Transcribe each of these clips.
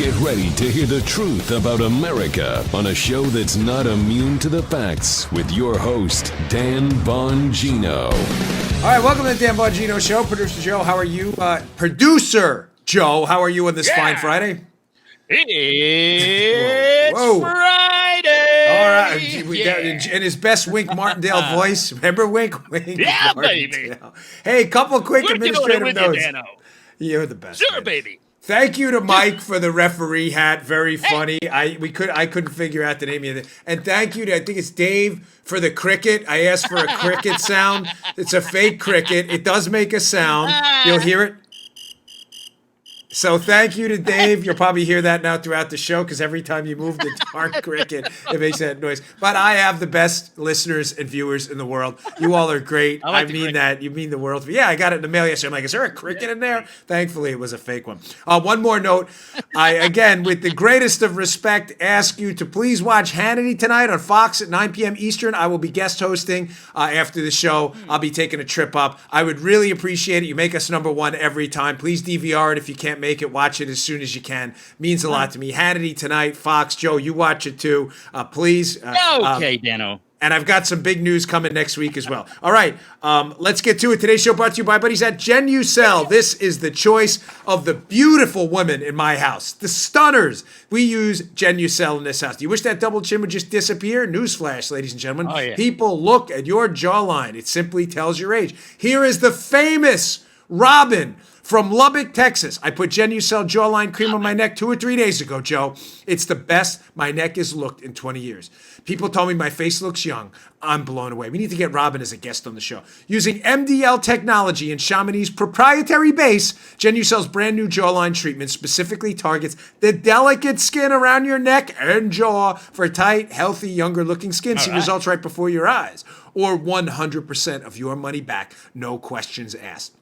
Get ready to hear the truth about America on a show that's not immune to the facts with your host, Dan Bongino. All right, welcome to the Dan Bongino Show. Producer Joe, how are you? Producer Joe, how are you on this fine Friday? It's Friday. All right, in his best Wink Martindale voice. Remember Wink? Yeah, Martindale. baby. Hey, couple quick administrative notes. Dano. You're the best. Sure, man. baby. Thank you to Mike for the referee hat. Very funny. I couldn't figure out the name of it. And thank you to, I think it's Dave, for the cricket. I asked for a cricket sound. It's a fake cricket. It does make a sound. You'll hear it. So thank you to Dave. You'll probably hear that now throughout the show because every time you move the darn cricket, it makes that noise. But I have the best listeners and viewers in the world. You all are great. I mean that. You mean the world. Yeah, I got it in the mail yesterday. I'm like, is there a cricket in there? Thankfully, it was a fake one. One more note. I, again, with the greatest of respect, ask you to please watch Hannity tonight on Fox at 9 p.m. Eastern. I will be guest hosting after the show. I'll be taking a trip up. I would really appreciate it. You make us number one every time. Please DVR it if you can't make it. Watch it as soon as you can. Means a lot to me. Hannity tonight, Fox. Joe, you watch it too. Please. Okay, Dano. And I've got some big news coming next week as well. All right, let's get to it. Today's show brought to you by buddies at Genucel. This is the choice of the beautiful women in my house, the stunners. We use Genucel in this house. Do you wish that double chin would just disappear? Newsflash, ladies and gentlemen. Oh, yeah. People look at your jawline. It simply tells your age. Here is the famous Robin from Lubbock, Texas. I put Genucel jawline cream on my neck 2 or 3 days ago, Joe. It's the best my neck has looked in 20 years. People told me my face looks young. I'm blown away. We need to get Robin as a guest on the show. Using MDL technology and Chamonix's proprietary base, Genucel's brand new jawline treatment specifically targets the delicate skin around your neck and jaw for tight, healthy, younger looking skin. See results right before your eyes. Or 100% of your money back, no questions asked.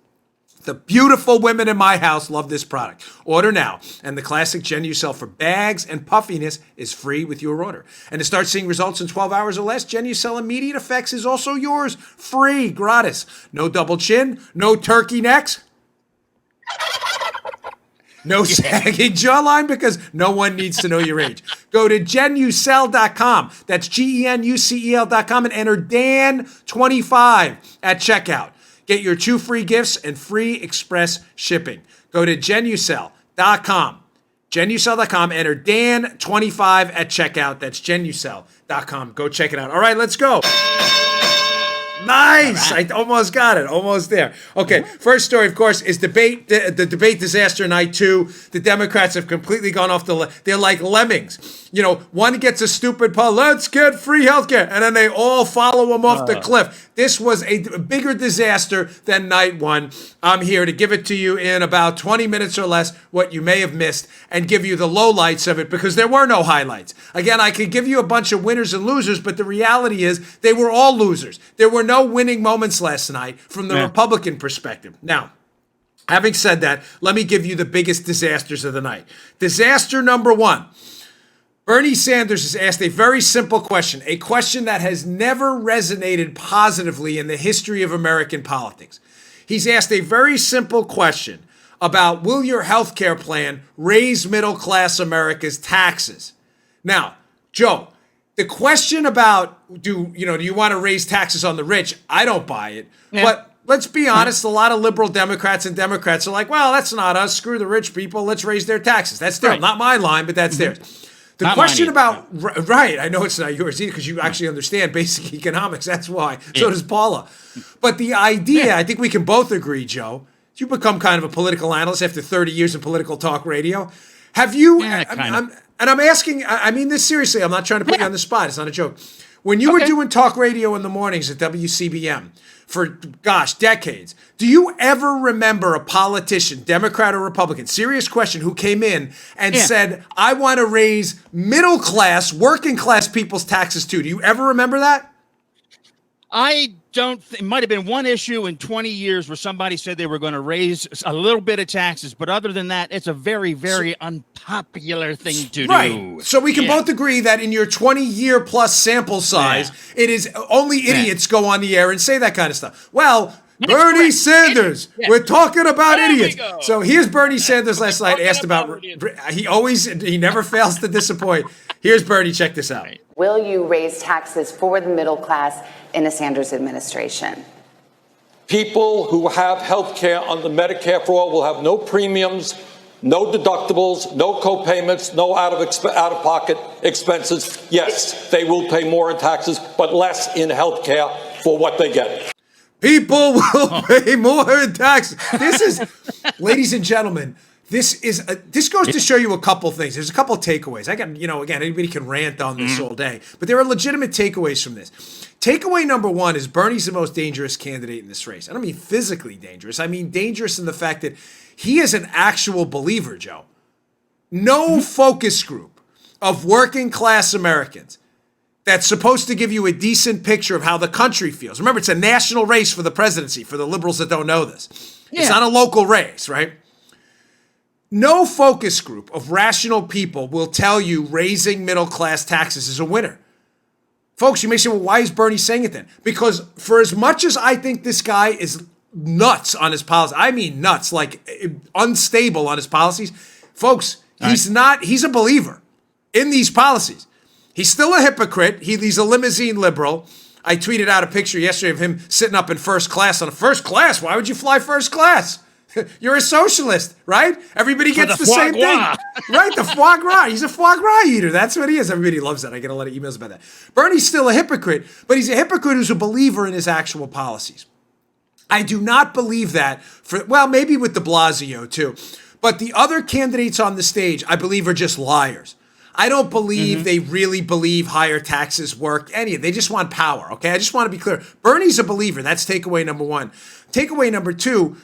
The beautiful women in my house love this product. Order now, and the classic Genucel for bags and puffiness is free with your order. And to start seeing results in 12 hours or less, Genucel Immediate Effects is also yours, free, gratis. No double chin, no turkey necks, no sagging jawline because no one needs to know your age. Go to Genucel.com. That's GENUCEL.com and enter Dan25 at checkout. Get your 2 free gifts and free express shipping. Go to Genucel.com. Genucel.com. Enter Dan25 at checkout. That's Genucel.com. Go check it out. All right, let's go. Nice. I almost got it. Almost there. Okay, first story, of course, is the debate disaster night 2. The Democrats have completely gone off they're like lemmings. You know, one gets a stupid poll, let's get free healthcare, and then they all follow him off the cliff. This was a bigger disaster than night 1. I'm here to give it to you in about 20 minutes or less, what you may have missed, and give you the lowlights of it, because there were no highlights. Again, I could give you a bunch of winners and losers, but the reality is they were all losers. There were no winning moments last night from the Republican perspective. Now, having said that, let me give you the biggest disasters of the night. Disaster number 1. Bernie Sanders has asked a very simple question, a question that has never resonated positively in the history of American politics. He's asked a very simple question about, will your health care plan raise middle-class America's taxes? Now, Joe, the question about do you want to raise taxes on the rich? I don't buy it. Yeah. But let's be honest, a lot of liberal Democrats and Democrats are like, well, that's not us. Screw the rich people. Let's raise their taxes. That's theirs. Right. Not my line, but that's theirs. The not question about, right, I know it's not yours either because you actually understand basic economics. That's why. So does Paula. But the idea, I think we can both agree, Joe, you become kind of a political analyst after 30 years in political talk radio. Have you, and I'm asking, I mean this seriously, I'm not trying to put you on the spot. It's not a joke. When you were doing talk radio in the mornings at WCBM for, decades, do you ever remember a politician, Democrat or Republican, serious question, who came in and said, I want to raise middle class, working class people's taxes too? Do you ever remember that? I don't. It might have been one issue in 20 years where somebody said they were going to raise a little bit of taxes, but other than that, it's a very, very unpopular thing to do. So we can both agree that in your 20-year plus sample size, it is only idiots go on the air and say that kind of stuff. Well, Bernie correct. Sanders. Yeah. We're talking about There we idiots. go. So here's Bernie Sanders last night asked about. idiots. He never fails to disappoint. Here's Bernie. Check this out. Will you raise taxes for the middle class in a Sanders administration? People who have health care under Medicare for All will have no premiums, no deductibles, no co-payments, no out-of-pocket expenses. Yes, they will pay more in taxes, but less in health care for what they get. People will pay more in taxes. This is, ladies and gentlemen, this goes to show you a couple things. There's a couple of takeaways. I got, again, anybody can rant on this all day, but there are legitimate takeaways from this. Takeaway number one is Bernie's the most dangerous candidate in this race. I don't mean physically dangerous. I mean dangerous in the fact that he is an actual believer, Joe. No focus group of working class Americans that's supposed to give you a decent picture of how the country feels. Remember, it's a national race for the presidency, for the liberals that don't know this. Yeah. It's not a local race, right? No focus group of rational people will tell you raising middle class taxes is a winner. Folks, you may say, well, why is Bernie saying it then? Because for as much as I think this guy is nuts on his policy, I mean nuts, like unstable on his policies, folks, he's a believer in these policies. He's still a hypocrite. He's a limousine liberal. I tweeted out a picture yesterday of him sitting up in first class. First class? Why would you fly first class? You're a socialist, right? Everybody gets the same thing. Right, the foie gras. He's a foie gras eater. That's what he is. Everybody loves that. I get a lot of emails about that. Bernie's still a hypocrite, but he's a hypocrite who's a believer in his actual policies. I do not believe that maybe with de Blasio too, but the other candidates on the stage, I believe, are just liars. I don't believe they really believe higher taxes work. They just want power, okay? I just want to be clear. Bernie's a believer. That's takeaway number one. Takeaway number two,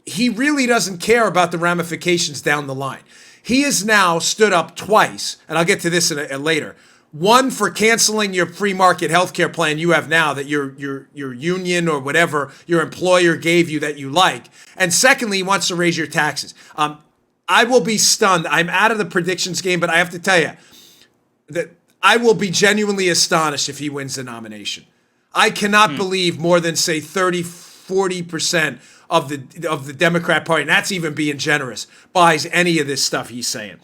he really doesn't care about the ramifications down the line. He has now stood up twice, and I'll get to this later. One, for canceling your free market healthcare plan you have now that your union or whatever your employer gave you that you like. And secondly, he wants to raise your taxes. I will be stunned. I'm out of the predictions game, but I have to tell you that I will be genuinely astonished if he wins the nomination. I cannot believe more than, say, 30, 40% of the Democrat Party, and that's even being generous, buys any of this stuff he's saying.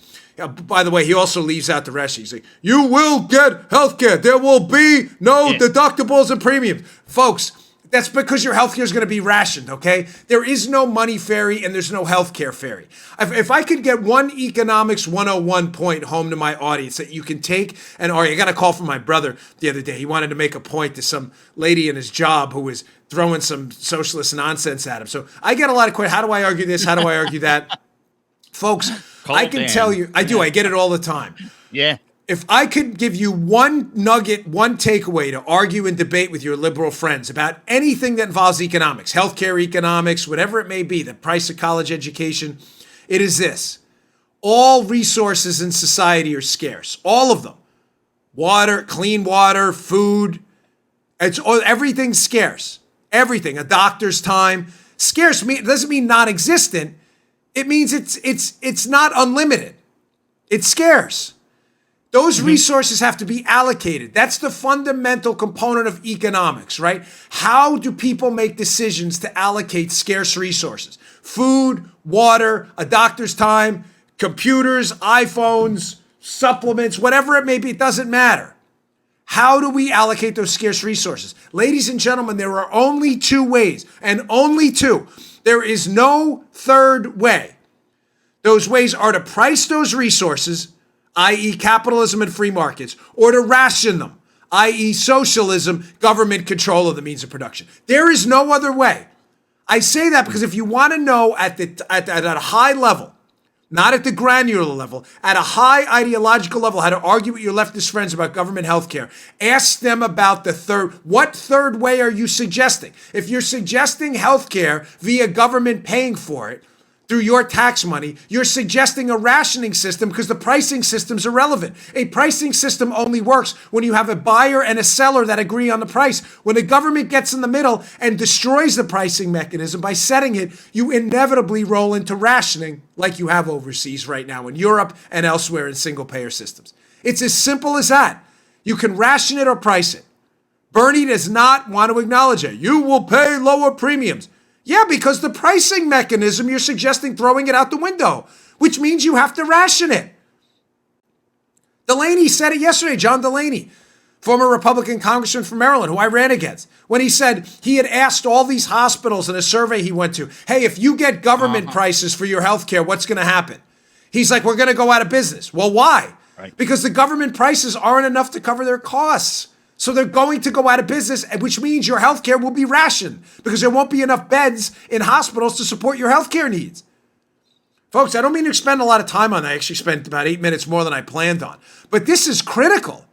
By the way, he also leaves out the rest. He's like, you will get health care. There will be no deductibles and premiums. Folks, that's because your health care is going to be rationed, okay? There is no money fairy and there's no health care fairy. If I could get one economics 101 point home to my audience that you can take, and I got a call from my brother the other day. He wanted to make a point to some lady in his job who was throwing some socialist nonsense at him. So I get a lot of questions. How do I argue this? How do I argue that? Folks, I can tell you, I do. I get it all the time. Yeah. If I could give you one nugget, one takeaway to argue and debate with your liberal friends about anything that involves economics, healthcare economics, whatever it may be, the price of college education, it is this. All resources in society are scarce. All of them. Water, clean water, food. Everything's scarce. Everything. A doctor's time. Scarce doesn't mean non-existent. It means it's not unlimited. It's scarce. Those resources have to be allocated. That's the fundamental component of economics, right? How do people make decisions to allocate scarce resources? Food, water, a doctor's time, computers, iPhones, supplements, whatever it may be, it doesn't matter. How do we allocate those scarce resources? Ladies and gentlemen, there are only two ways, and only two. There is no third way. Those ways are to price those resources, i.e. capitalism and free markets, or to ration them, i.e. socialism, government control of the means of production. There is no other way. I say that because if you want to know at a high level, not at the granular level, at a high ideological level, how to argue with your leftist friends about government health care, ask them about what third way are you suggesting? If you're suggesting health care via government paying for it, through your tax money, you're suggesting a rationing system because the pricing system's irrelevant. A pricing system only works when you have a buyer and a seller that agree on the price. When the government gets in the middle and destroys the pricing mechanism by setting it, you inevitably roll into rationing like you have overseas right now in Europe and elsewhere in single-payer systems. It's as simple as that. You can ration it or price it. Bernie does not want to acknowledge it. You will pay lower premiums. Yeah, because the pricing mechanism, you're suggesting throwing it out the window, which means you have to ration it. Delaney said it yesterday, John Delaney, former Republican congressman from Maryland, who I ran against, when he said he had asked all these hospitals in a survey he went to, hey, if you get government prices for your health care, what's going to happen? He's like, we're going to go out of business. Well, why? Right. Because the government prices aren't enough to cover their costs. So they're going to go out of business, which means your health care will be rationed because there won't be enough beds in hospitals to support your health care needs. Folks, I don't mean to spend a lot of time on that. I actually spent about 8 minutes more than I planned on. But this is critical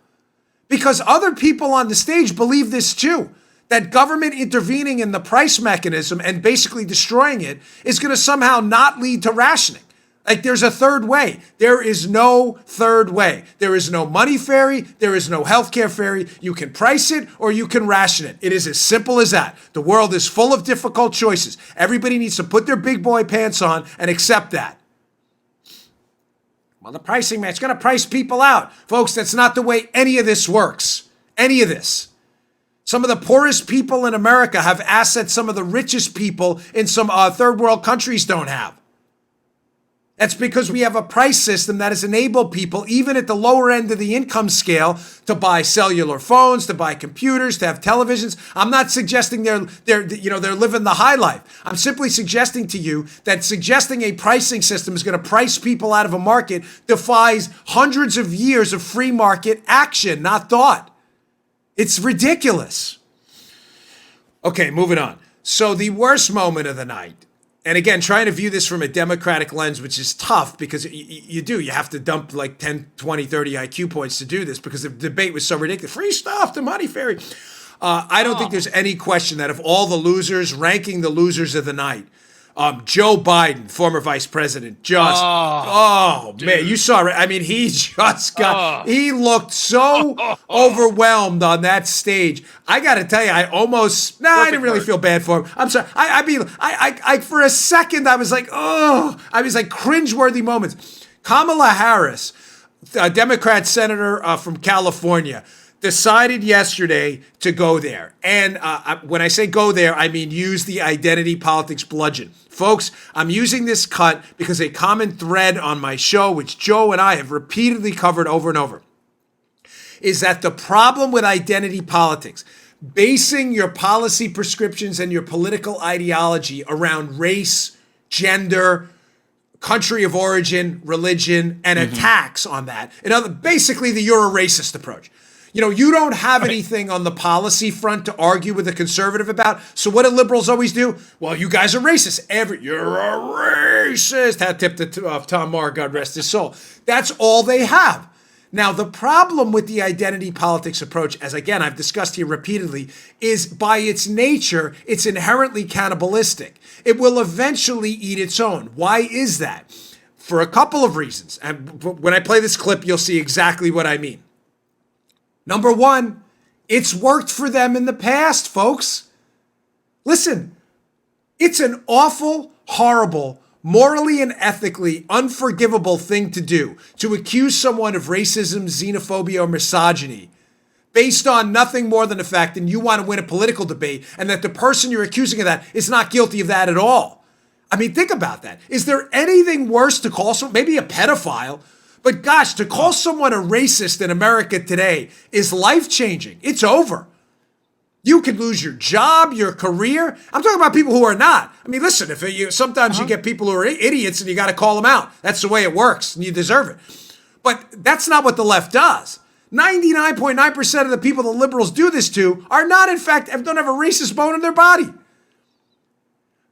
because other people on the stage believe this too, that government intervening in the price mechanism and basically destroying it is going to somehow not lead to rationing. Like there's a third way. There is no third way. There is no money fairy. There is no healthcare fairy. You can price it or you can ration it. It is as simple as that. The world is full of difficult choices. Everybody needs to put their big boy pants on and accept that. Well, the pricing man, it's going to price people out. Folks, that's not the way any of this works. Any of this. Some of the poorest people in America have assets some of the richest people in some third world countries don't have. That's because we have a price system that has enabled people, even at the lower end of the income scale, to buy cellular phones, to buy computers, to have televisions. I'm not suggesting they're living the high life. I'm simply suggesting to you that suggesting a pricing system is going to price people out of a market defies hundreds of years of free market action, not thought. It's ridiculous. Okay, moving on. So the worst moment of the night. And again, trying to view this from a Democratic lens, which is tough because you have to dump like 10, 20, 30 IQ points to do this because the debate was so ridiculous. Free stuff, the money fairy. I don't think there's any question that of all the losers, ranking the losers of the night, Joe Biden, former vice president, man, you saw it. I mean, he just he looked so overwhelmed on that stage. I got to tell you, I didn't really feel bad for him. I'm sorry. I for a second, I was like, cringeworthy moments. Kamala Harris, a Democrat senator from California, decided yesterday to go there. And when I say go there, I mean use the identity politics bludgeon. Folks, I'm using this cut because a common thread on my show, which Joe and I have repeatedly covered over and over, is that the problem with identity politics, basing your policy prescriptions and your political ideology around race, gender, country of origin, religion, and attacks on that. Basically the you're a racist approach. You know, you don't have anything on the policy front to argue with a conservative about. So what do liberals always do? Well, you guys are racist. You're a racist. Hat tip to Tom Maher, God rest his soul. That's all they have. Now, the problem with the identity politics approach, as again, I've discussed here repeatedly, is by its nature, it's inherently cannibalistic. It will eventually eat its own. Why is that? For a couple of reasons. And when I play this clip, you'll see exactly what I mean. Number one, it's worked for them in the past, folks. Listen, it's an awful, horrible, morally and ethically unforgivable thing to do to accuse someone of racism, xenophobia, or misogyny based on nothing more than the fact that you want to win a political debate and that the person you're accusing of that is not guilty of that at all. I mean, think about that. Is there anything worse to call someone, maybe a pedophile? But gosh, to call someone a racist in America today is life-changing. It's over. You could lose your job, your career. I'm talking about people who are not. I mean, listen, sometimes you get people who are idiots and you got to call them out. That's the way it works and you deserve it. But that's not what the left does. 99.9% of the people the liberals do this to are not, in fact, don't have a racist bone in their body.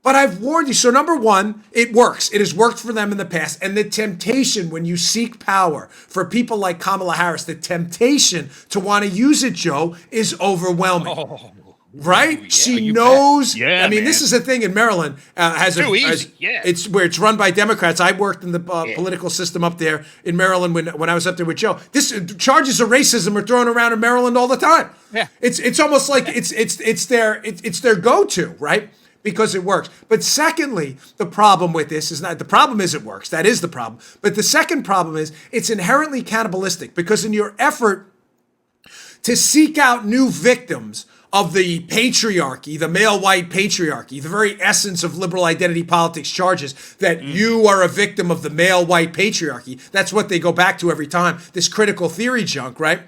But I've warned you. So number one, it works. It has worked for them in the past. And the temptation when you seek power for people like Kamala Harris, the temptation to want to use it, Joe, is overwhelming. Right? Yeah, she knows. Yeah, I mean, this is a thing in Maryland. It's where it's run by Democrats. I worked in the political system up there in Maryland when I was up there with Joe. Charges of racism are thrown around in Maryland all the time. Yeah. It's almost like it's their go-to, right? Because it works. But secondly, the problem with this is not, the problem is it works. That is the problem. But the second problem is it's inherently cannibalistic because in your effort to seek out new victims of the patriarchy, the male white patriarchy, the very essence of liberal identity politics charges that you are a victim of the male white patriarchy. That's what they go back to every time, this critical theory junk, right?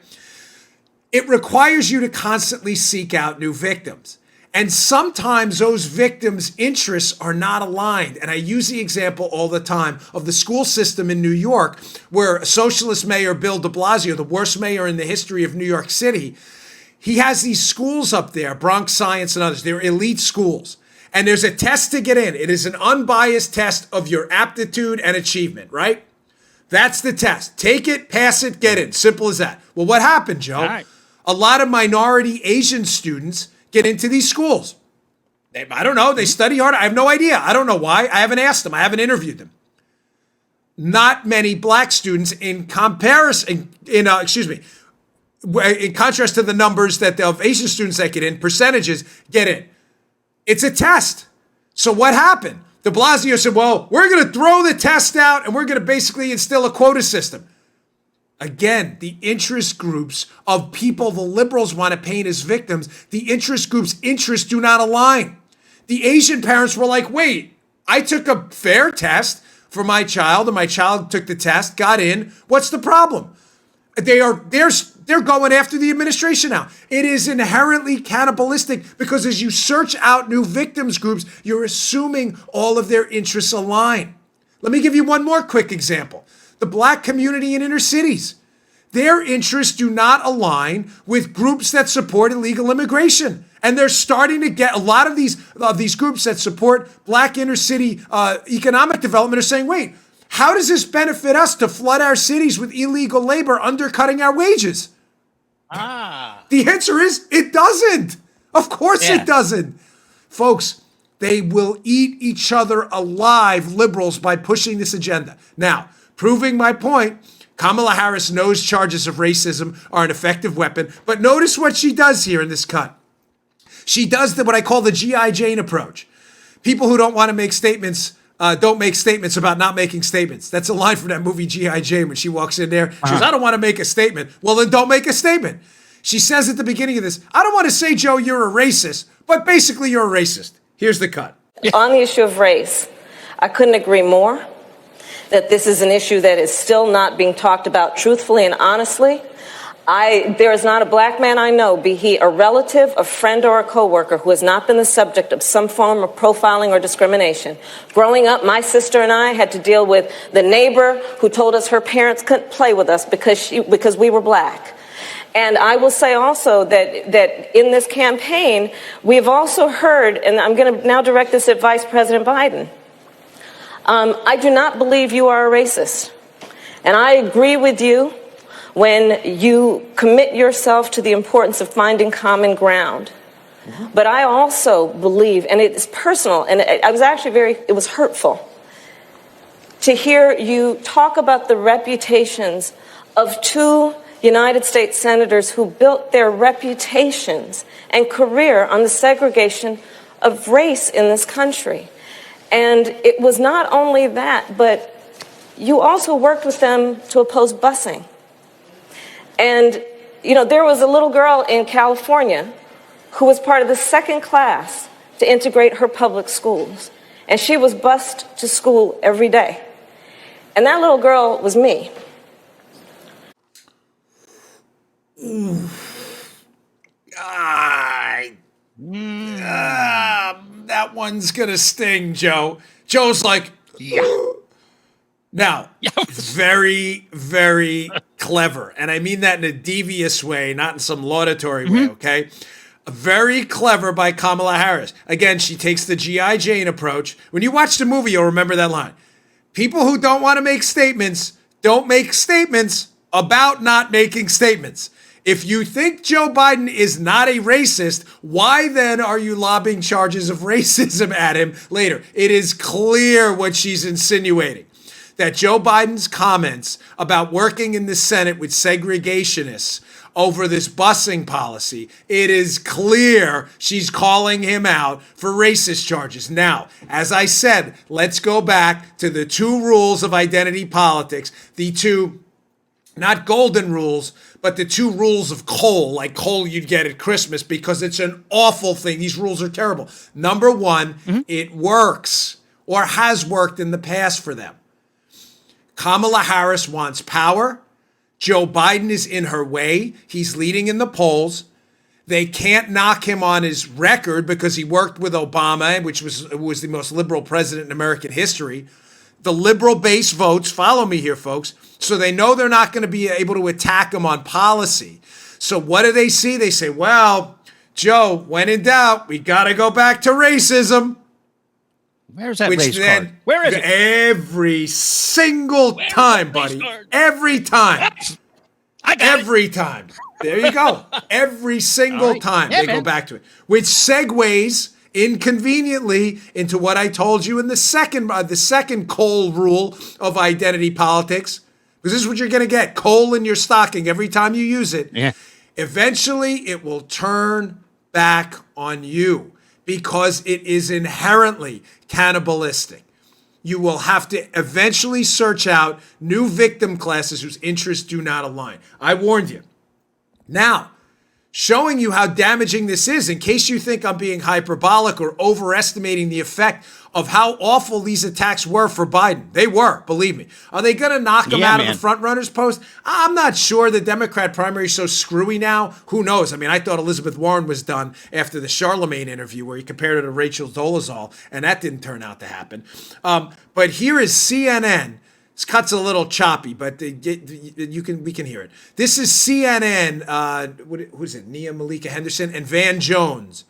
It requires you to constantly seek out new victims. And sometimes those victims' interests are not aligned. And I use the example all the time of the school system in New York, where socialist mayor Bill de Blasio, the worst mayor in the history of New York City, he has these schools up there, Bronx Science and others. They're elite schools. And there's a test to get in. It is an unbiased test of your aptitude and achievement, right? That's the test. Take it, pass it, get in. Simple as that. Well, what happened, Joe? Right. A lot of minority Asian students get into these schools. I don't know. They study hard. I have no idea. I don't know why. I haven't asked them. I haven't interviewed them. Not many black students in comparison, in contrast to the numbers that of Asian students that get in, percentages get in. It's a test. So what happened? De Blasio said, well, we're going to throw the test out and we're going to basically instill a quota system. Again, the interest groups of people the liberals want to paint as victims, the interest groups' interests do not align. The Asian parents were like, wait, I took a fair test for my child and my child took the test, got in. What's the problem? They're going after the administration now. It is inherently cannibalistic because as you search out new victims groups, you're assuming all of their interests align. Let me give you one more quick example. The black community in inner cities. Their interests do not align with groups that support illegal immigration. And they're starting to get a lot of these groups that support black inner city economic development are saying, wait, how does this benefit us to flood our cities with illegal labor, undercutting our wages? The answer is it doesn't. Of course it doesn't. Folks, they will eat each other alive, liberals, by pushing this agenda. Now, proving my point, Kamala Harris knows charges of racism are an effective weapon, but notice what she does here in this cut. She does what I call the G.I. Jane approach. People who don't want to make statements don't make statements about not making statements. That's a line from that movie G.I. Jane when she walks in there. She goes, I don't want to make a statement. Well, then don't make a statement. She says at the beginning of this, I don't want to say, Joe, you're a racist, but basically you're a racist. Here's the cut. On the issue of race, I couldn't agree more that this is an issue that is still not being talked about truthfully and honestly. There is not a black man I know, be he a relative, a friend, or a coworker, who has not been the subject of some form of profiling or discrimination. Growing up, my sister and I had to deal with the neighbor who told us her parents couldn't play with us because we were black. And I will say also that in this campaign, we've also heard, and I'm going to now direct this at Vice President Biden, I do not believe you are a racist. And I agree with you when you commit yourself to the importance of finding common ground. But I also believe, and it's personal, and I was actually it was hurtful to hear you talk about the reputations of two United States senators who built their reputations and career on the segregation of race in this country. And it was not only that, but you also worked with them to oppose busing. And, you know, there was a little girl in California who was part of the second class to integrate her public schools. And she was bused to school every day. And that little girl was me. That one's gonna sting, Joe. Joe's like, yeah. Now, very, very clever. And I mean that in a devious way, not in some laudatory way, okay? Very clever by Kamala Harris. Again, she takes the G.I. Jane approach. When you watch the movie, you'll remember that line. People who don't want to make statements don't make statements about not making statements. If you think Joe Biden is not a racist, why then are you lobbing charges of racism at him later? It is clear what she's insinuating. That Joe Biden's comments about working in the Senate with segregationists over this busing policy, it is clear she's calling him out for racist charges. Now, as I said, let's go back to the two rules of identity politics, the two not golden rules, but the 2 rules of coal, like coal you'd get at Christmas, because it's an awful thing. These rules are terrible. Number 1, it works or has worked in the past for them. Kamala Harris wants power. Joe Biden is in her way. He's leading in the polls. They can't knock him on his record because he worked with Obama, which was the most liberal president in American history. The liberal base votes, follow me here, folks, so they know they're not going to be able to attack him on policy. So what do they see? They say, well, Joe, when in doubt, we got to go back to racism. Where's that race card? Where is it? Every single time, buddy. Every time. I got Every time. There you go. Every single time they go back to it. Which segues inconveniently into what I told you in the second coal rule of identity politics. Because this is what you're going to get. Coal in your stocking every time you use it. Yeah. Eventually, it will turn back on you because it is inherently cannibalistic. You will have to eventually search out new victim classes whose interests do not align. I warned you. Now, showing you how damaging this is, in case you think I'm being hyperbolic or overestimating the effect of how awful these attacks were for Biden. They were, believe me. Are they going to knock him out of the front runners post? I'm not sure. The Democrat primary is so screwy now. Who knows? I mean, I thought Elizabeth Warren was done after the Charlemagne interview where he compared her to Rachel Dolezal, and that didn't turn out to happen. But here is CNN. This cut's a little choppy, but we can hear it. This is CNN, who's it, Nia Malika Henderson and Van Jones,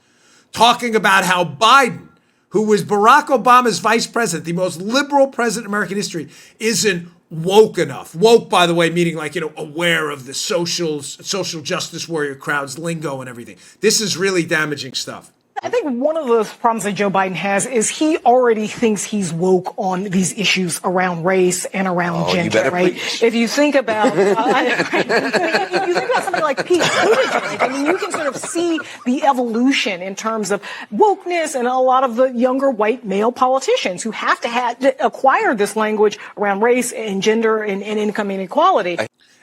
talking about how Biden, who was Barack Obama's vice president, the most liberal president in American history, isn't woke enough. Woke, by the way, meaning like, aware of the social justice warrior crowd's lingo and everything. This is really damaging stuff. I think one of the problems that Joe Biden has is he already thinks he's woke on these issues around race and around gender, right? Preach. If you think about, if you think about something like Pete Buttigieg, I mean, you can sort of see the evolution in terms of wokeness and a lot of the younger white male politicians who have to acquire this language around race and gender and income inequality.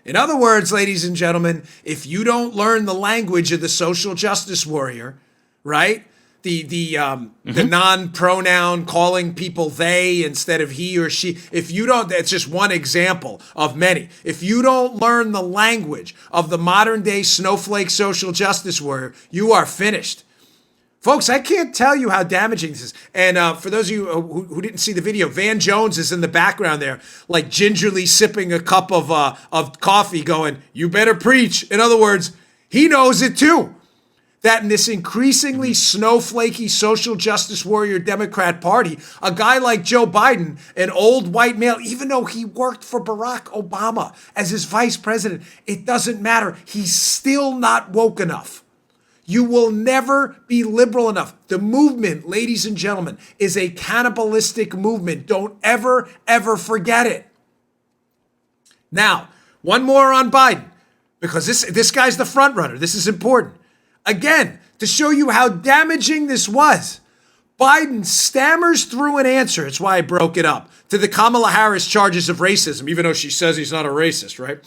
In other words, ladies and gentlemen, if you don't learn the language of the social justice warrior, right? The non-pronoun calling people they instead of he or she. If you don't, that's just one example of many. If you don't learn the language of the modern day snowflake social justice warrior, you are finished. Folks, I can't tell you how damaging this is. And for those of you who didn't see the video, Van Jones is in the background there, like gingerly sipping a cup of coffee going, you better preach. In other words, he knows it too. That in this increasingly snowflakey social justice warrior Democrat Party, a guy like Joe Biden, an old white male, even though he worked for Barack Obama as his vice president, it doesn't matter. He's still not woke enough. You will never be liberal enough. The movement, ladies and gentlemen, is a cannibalistic movement. Don't ever, ever forget it. Now, one more on Biden, because this guy's the front runner. This is important. Again, to show you how damaging this was, Biden stammers through an answer. It's why I broke it up to the Kamala Harris charges of racism, even though she says he's not a racist, right?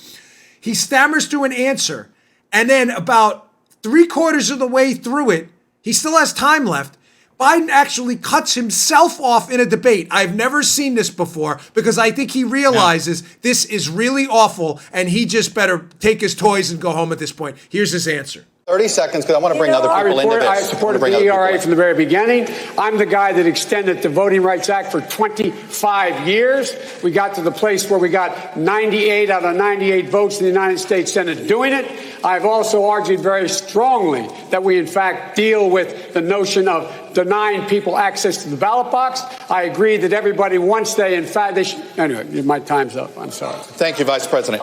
He stammers through an answer, and then about 3/4 of the way through it, he still has time left. Biden actually cuts himself off in a debate. I've never seen this before because I think he realizes this is really awful and he just better take his toys and go home at this point. Here's his answer. 30 seconds, because I want to bring other people into this. I supported the ERA from the very beginning. I'm the guy that extended the Voting Rights Act for 25 years. We got to the place where we got 98 out of 98 votes in the United States Senate doing it. I've also argued very strongly that we, in fact, deal with the notion of denying people access to the ballot box. I agree that everybody, once they, in fact, they should. Anyway, my time's up. I'm sorry. Thank you, Vice President.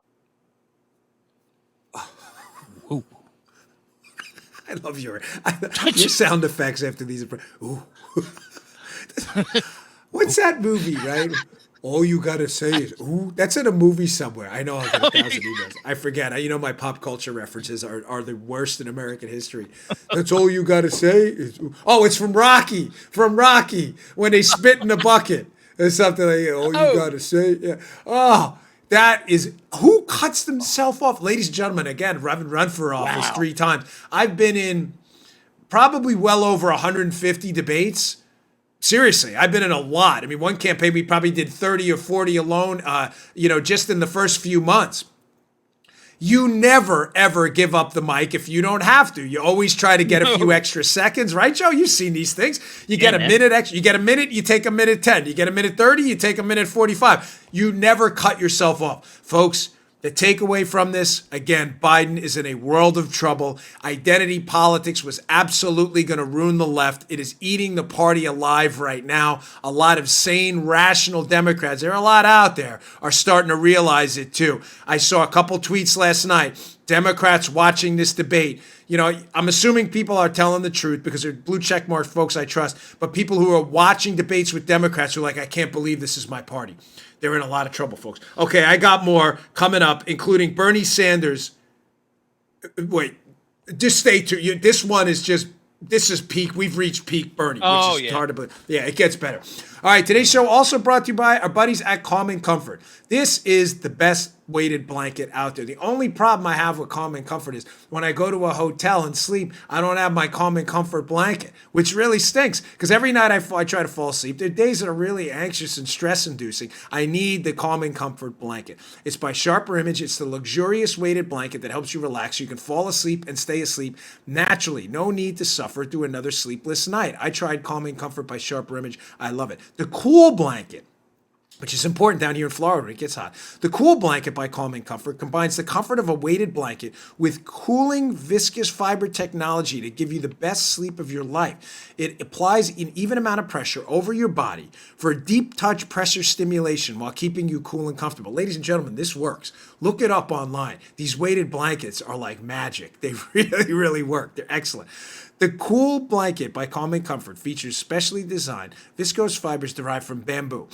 I love your sound effects after these. Ooh. What's that movie, right? All you gotta say is, ooh. That's in a movie somewhere. I know I'll get 1,000 emails. I forget. My pop culture references are the worst in American history. That's all you gotta say is, ooh. Oh, it's from Rocky. From Rocky, when they spit in a bucket or something like that. All you gotta say. Yeah. Oh, That is, who cuts themselves off? Ladies and gentlemen, again, I've run for office 3 times. I've been in probably well over 150 debates. Seriously, I've been in a lot. I mean, one campaign we probably did 30 or 40 alone, just in the first few months. You never, ever give up the mic if you don't have to. You always try to get a few extra seconds, right, Joe? You've seen these things. You get a minute extra. You get a minute, you take a minute 10. You get a minute 30, you take a minute 45. You never cut yourself off. Folks, the takeaway from this, again, Biden is in a world of trouble. Identity politics was absolutely going to ruin the left. It is eating the party alive right now. A lot of sane, rational Democrats, there are a lot out there, are starting to realize it too. I saw a couple tweets last night. Democrats watching this debate. I'm assuming people are telling the truth because they're blue checkmark folks I trust, but people who are watching debates with Democrats are like, I can't believe this is my party. They're in a lot of trouble, folks. Okay, I got more coming up, including Bernie Sanders. Wait, just stay tuned. This is peak. We've reached peak Bernie, which is hard to believe. Yeah, it gets better. All right, today's show also brought to you by our buddies at Calm and Comfort. This is the best weighted blanket out there. The only problem I have with Calm and Comfort is when I go to a hotel and sleep, I don't have my Calm and Comfort blanket, which really stinks because every night I try to fall asleep. There are days that are really anxious and stress-inducing. I need the Calm and Comfort blanket. It's by Sharper Image. It's the luxurious weighted blanket that helps you relax. You can fall asleep and stay asleep naturally. No need to suffer through another sleepless night. I tried Calm and Comfort by Sharper Image. I love it. The Cool Blanket, which is important down here in Florida when it gets hot. The Cool Blanket by Calm and Comfort combines the comfort of a weighted blanket with cooling viscous fiber technology to give you the best sleep of your life. It applies an even amount of pressure over your body for deep touch pressure stimulation while keeping you cool and comfortable. Ladies and gentlemen, this works. Look it up online. These weighted blankets are like magic. They really, really work. They're excellent. The Cool Blanket by Calm and Comfort features specially designed viscose fibers derived from bamboo.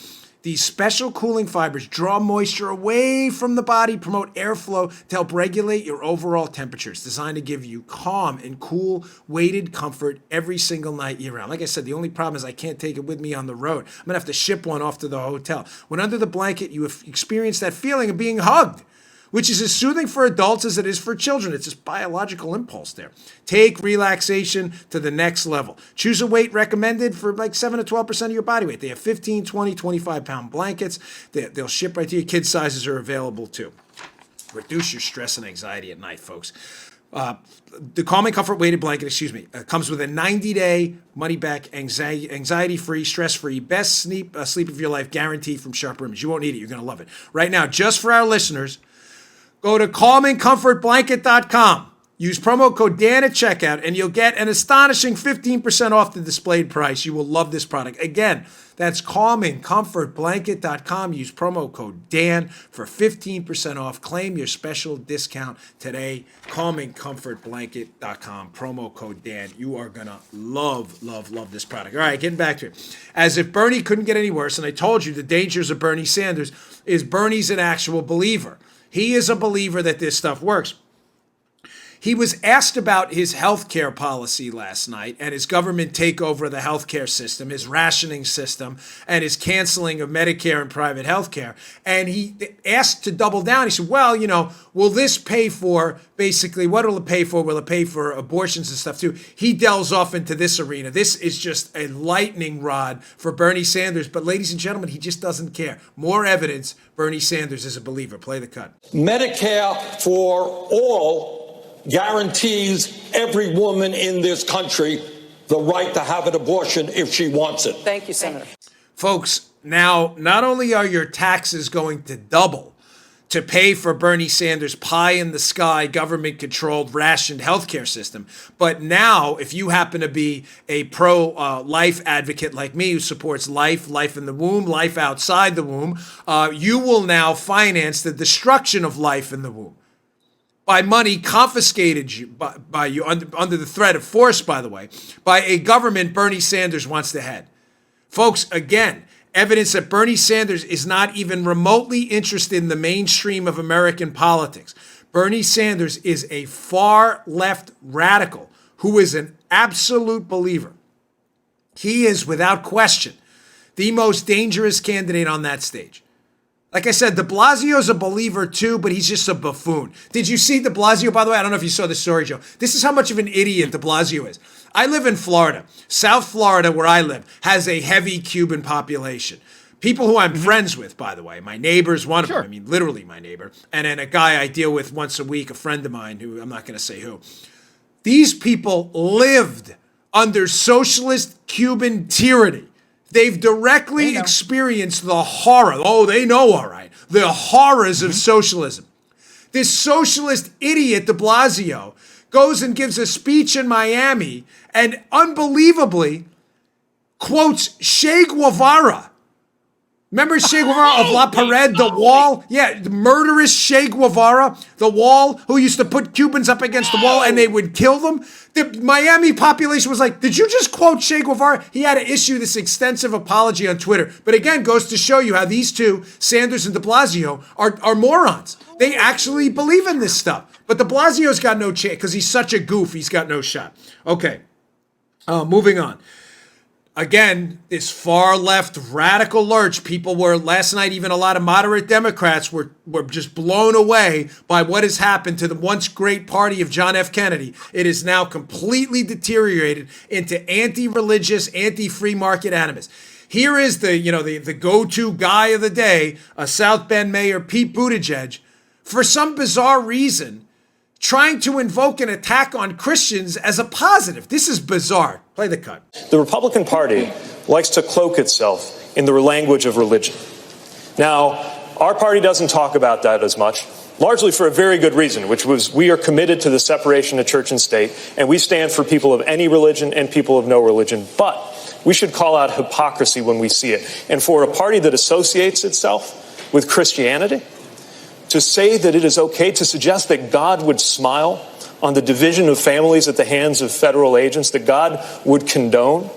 These special cooling fibers draw moisture away from the body, promote airflow to help regulate your overall temperature. It's designed to give you calm and cool, weighted comfort every single night year-round. Like I said, the only problem is I can't take it with me on the road. I'm going to have to ship one off to the hotel. When under the blanket, you experience that feeling of being hugged, which is as soothing for adults as it is for children. It's this biological impulse there. Take relaxation to the next level. Choose a weight recommended for like 7 to 12% of your body weight. They have 15, 20, 25-pound blankets. They'll ship right to you. Kid sizes are available too. Reduce your stress and anxiety at night, folks. The Calm and Comfort weighted blanket, comes with a 90-day money-back, anxiety-free, stress-free, best sleep of your life guaranteed from Sharper Image. You won't need it. You're going to love it. Right now, just for our listeners, go to calmandcomfortblanket.com. Use promo code Dan at checkout, and you'll get an astonishing 15% off the displayed price. You will love this product. Again, that's calmandcomfortblanket.com. Use promo code Dan for 15% off. Claim your special discount today. Calmandcomfortblanket.com. Promo code Dan. You are going to love, love, love this product. All right, getting back to it. As if Bernie couldn't get any worse, and I told you the dangers of Bernie Sanders is Bernie's an actual believer. He is a believer that this stuff works. He was asked about his healthcare policy last night and his government takeover of the healthcare system, his rationing system, and his canceling of Medicare and private healthcare. And he asked to double down. He said, well, will this pay for, basically, what will it pay for? Will it pay for abortions and stuff too? He delves off into this arena. This is just a lightning rod for Bernie Sanders. But ladies and gentlemen, he just doesn't care. More evidence Bernie Sanders is a believer. Play the cut. Medicare for all guarantees every woman in this country the right to have an abortion if she wants it. Thank you, Senator. Folks, now, not only are your taxes going to double to pay for Bernie Sanders' pie-in-the-sky, government-controlled, rationed healthcare system, but now, if you happen to be a pro-life advocate like me who supports life, life in the womb, life outside the womb, you will now finance the destruction of life in the womb by money confiscated by you under the threat of force, by the way, by a government Bernie Sanders wants to head. Folks, again, evidence that Bernie Sanders is not even remotely interested in the mainstream of American politics. Bernie Sanders is a far left radical who is an absolute believer. He is, without question, the most dangerous candidate on that stage. Like I said, de Blasio's a believer too, but he's just a buffoon. Did you see de Blasio, by the way? I don't know if you saw the story, Joe. This is how much of an idiot de Blasio is. I live in Florida. South Florida, where I live, has a heavy Cuban population. People who I'm friends with, by the way. My neighbor's one of them. I mean, literally my neighbor. And then a guy I deal with once a week, a friend of mine who I'm not going to say who. These people lived under socialist Cuban tyranny. They've directly experienced the horror. Oh, they know, all right. The horrors of socialism. This socialist idiot, de Blasio, goes and gives a speech in Miami and unbelievably quotes Che Guevara. Remember Che Guevara of La Pared, the wall? Yeah, the murderous Che Guevara, the wall, who used to put Cubans up against the wall and they would kill them. The Miami population was like, did you just quote Che Guevara? He had to issue this extensive apology on Twitter. But again, goes to show you how these two, Sanders and de Blasio, are morons. They actually believe in this stuff. But de Blasio's got no chance because he's such a goof. He's got no shot. Okay, moving on. Again, this far left radical lurch, people were last night, even a lot of moderate Democrats were just blown away by what has happened to the once great party of John F. Kennedy. It is now completely deteriorated into anti-religious, anti-free market animus. Here is the go-to guy of the day, South Bend Mayor Pete Buttigieg, for some bizarre reason, trying to invoke an attack on Christians as a positive. This is bizarre. Play the cut. The Republican Party likes to cloak itself in the language of religion. Now, our party doesn't talk about that as much, largely for a very good reason, which was we are committed to the separation of church and state, and we stand for people of any religion and people of no religion. But we should call out hypocrisy when we see it. And for a party that associates itself with Christianity, to say that it is okay to suggest that God would smile on the division of families at the hands of federal agents, that God would condone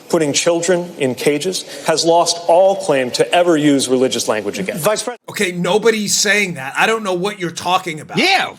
putting children in cages, has lost all claim to ever use religious language again. Vice President. Okay, nobody's saying that. I don't know what you're talking about. Yeah.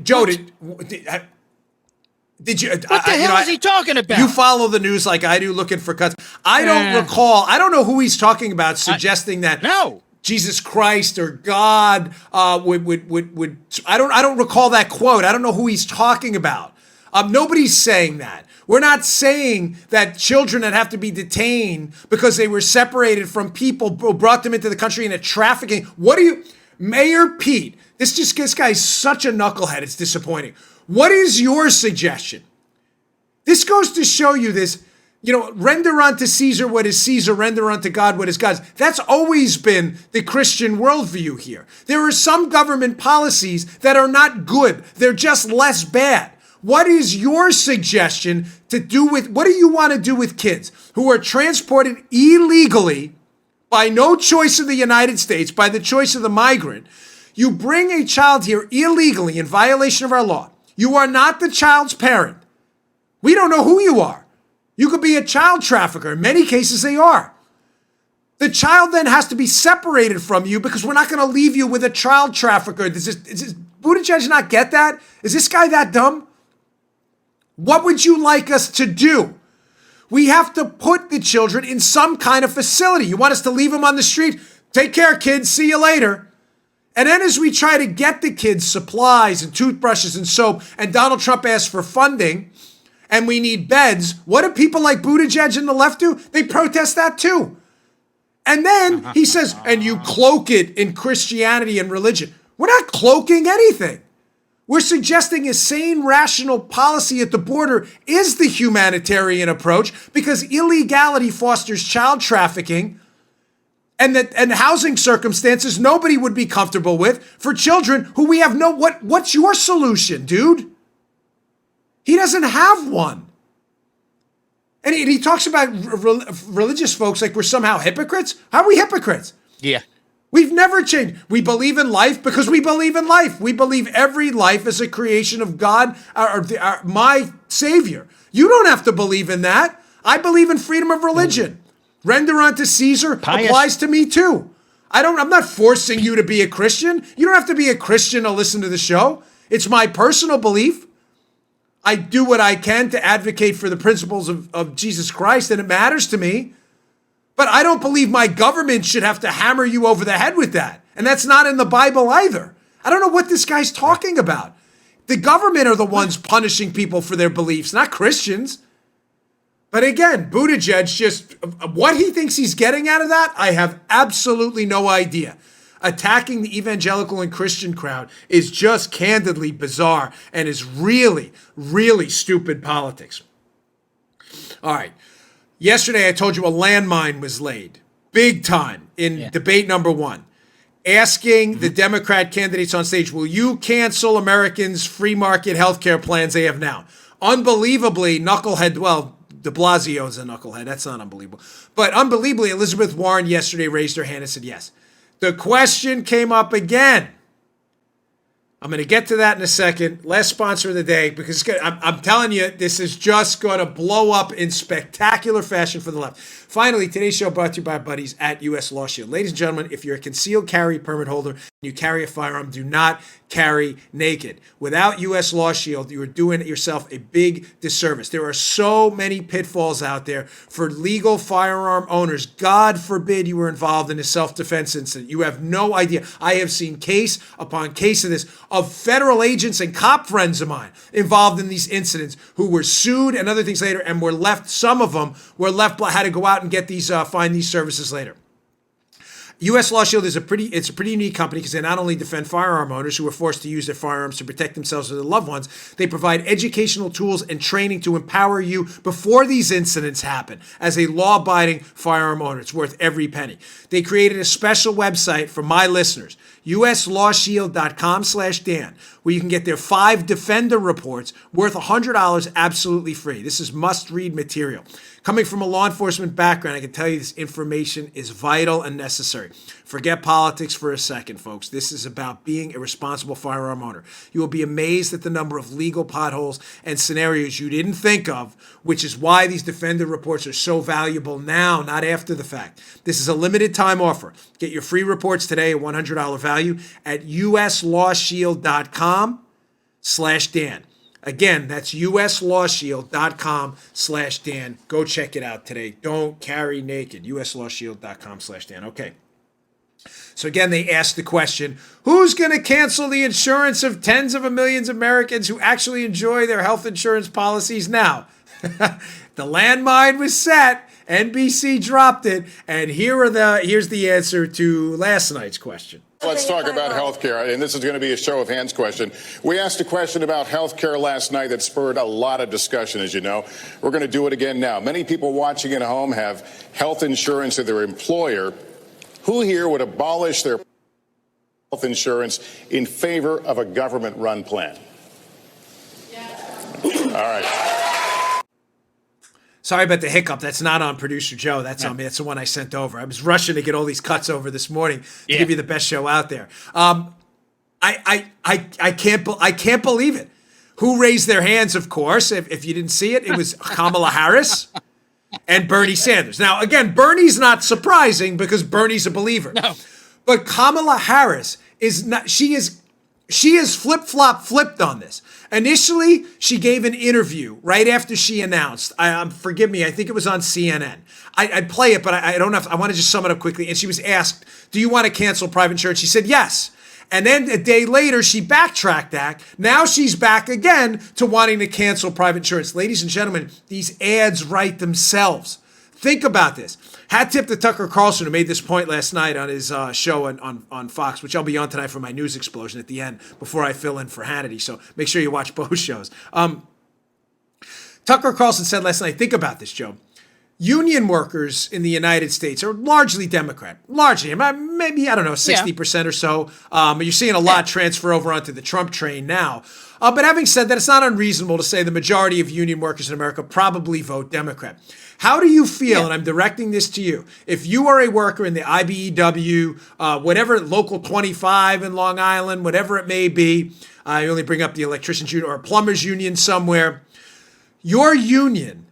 Joe, did you? What the hell is he talking about? You follow the news like I do, looking for cuts. I don't recall. I don't know who he's talking about, suggesting that. No. Jesus Christ or God would I don't recall that quote. I don't know who he's talking about. Nobody's saying that. We're not saying that children that have to be detained because they were separated from people who brought them into the country in a trafficking. What are you, Mayor Pete? This guy's such a knucklehead. It's disappointing. What is your suggestion? This goes to show you this. Render unto Caesar what is Caesar, render unto God what is God's. That's always been the Christian worldview here. There are some government policies that are not good. They're just less bad. What is your suggestion to do with, what do you want to do with kids who are transported illegally by no choice of the United States, by the choice of the migrant? You bring a child here illegally in violation of our law. You are not the child's parent. We don't know who you are. You could be a child trafficker. In many cases, they are. The child then has to be separated from you because we're not going to leave you with a child trafficker. Does Buttigieg not get that? Is this guy that dumb? What would you like us to do? We have to put the children in some kind of facility. You want us to leave them on the street? Take care, kids. See you later. And then as we try to get the kids supplies and toothbrushes and soap, and Donald Trump asks for funding, and we need beds, what do people like Buttigieg and the left do? They protest that too. And then he says, and you cloak it in Christianity and religion. We're not cloaking anything. We're suggesting a sane, rational policy at the border is the humanitarian approach because illegality fosters child trafficking and housing circumstances nobody would be comfortable with for children who we have what's your solution, dude? He doesn't have one. And he talks about religious folks like we're somehow hypocrites. How are we hypocrites? Yeah. We've never changed. We believe in life because we believe in life. We believe every life is a creation of God, my Savior. You don't have to believe in that. I believe in freedom of religion. Render unto Caesar applies to me too. I'm not forcing you to be a Christian. You don't have to be a Christian to listen to the show. It's my personal belief. I do what I can to advocate for the principles of Jesus Christ, and it matters to me. But I don't believe my government should have to hammer you over the head with that. And that's not in the Bible either. I don't know what this guy's talking about. The government are the ones punishing people for their beliefs, not Christians. But again, Buttigieg, just what he thinks he's getting out of that, I have absolutely no idea. Attacking the evangelical and Christian crowd is just candidly bizarre and is really, really stupid politics. All right. Yesterday, I told you a landmine was laid, big time, in debate number one, asking the Democrat candidates on stage, will you cancel Americans' free market healthcare plans they have now? Unbelievably, knucklehead, well, de Blasio is a knucklehead. That's not unbelievable. But unbelievably, Elizabeth Warren yesterday raised her hand and said yes. The question came up again. I'm going to get to that in a second. Last sponsor of the day, because I'm telling you, this is just going to blow up in spectacular fashion for the left. Finally, today's show brought to you by our buddies at U.S. Law Shield. Ladies and gentlemen, if you're a concealed carry permit holder and you carry a firearm, do not carry naked. Without U.S. Law Shield, you are doing yourself a big disservice. There are so many pitfalls out there for legal firearm owners. God forbid you were involved in a self-defense incident. You have no idea. I have seen case upon case of this, of federal agents and cop friends of mine involved in these incidents who were sued and other things later and were left, some of them were left, had to go out and get these, find these services later. U.S. Law Shield is a pretty unique company because they not only defend firearm owners who are forced to use their firearms to protect themselves or their loved ones, they provide educational tools and training to empower you before these incidents happen as a law-abiding firearm owner. It's worth every penny. They created a special website for my listeners, uslawshield.com/Dan, where you can get their 5 Defender reports worth $100 absolutely free. This is must-read material. Coming from a law enforcement background, I can tell you this information is vital and necessary. Forget politics for a second, folks. This is about being a responsible firearm owner. You will be amazed at the number of legal potholes and scenarios you didn't think of, which is why these Defender reports are so valuable now, not after the fact. This is a limited time offer. Get your free reports today at $100 value at uslawshield.com/Dan. Again, that's uslawshield.com/Dan. Go check it out today. Don't carry naked. uslawshield.com/Dan. Okay. So again, they asked the question, who's going to cancel the insurance of tens of millions of Americans who actually enjoy their health insurance policies now? The landmine was set. NBC dropped it. And here's the answer to last night's question. Let's talk about health care, and this is going to be a show of hands question. We asked a question about health care last night that spurred a lot of discussion, as you know. We're going to do it again now. Many people watching at home have health insurance of their employer. Who here would abolish their health insurance in favor of a government-run plan? All right. Sorry about the hiccup. That's not on Producer Joe. That's on me. That's the one I sent over. I was rushing to get all these cuts over this morning to give you the best show out there. I can't believe it. Who raised their hands, of course? If you didn't see it, it was Kamala Harris and Bernie Sanders. Now, again, Bernie's not surprising because Bernie's a believer. No. But Kamala Harris is not, she is flipped on this. Initially, she gave an interview right after she announced. Forgive me, I think it was on CNN. I'd play it, but I don't know. I want to just sum it up quickly. And she was asked, do you want to cancel private insurance? She said yes. And then a day later, she backtracked that. Now she's back again to wanting to cancel private insurance. Ladies and gentlemen, these ads write themselves. Think about this. Hat tip to Tucker Carlson, who made this point last night on his show on Fox, which I'll be on tonight for my news explosion at the end before I fill in for Hannity. So make sure you watch both shows. Tucker Carlson said last night, think about this, Joe. Union workers in the United States are largely Democrat. Largely, maybe, 60% or so. You're seeing a lot transfer over onto the Trump train now. But having said that, it's not unreasonable to say the majority of union workers in America probably vote Democrat. How do you feel, and I'm directing this to you, if you are a worker in the IBEW, whatever, Local 25 in Long Island, whatever it may be, I only bring up the electricians union or a plumbers union somewhere, your union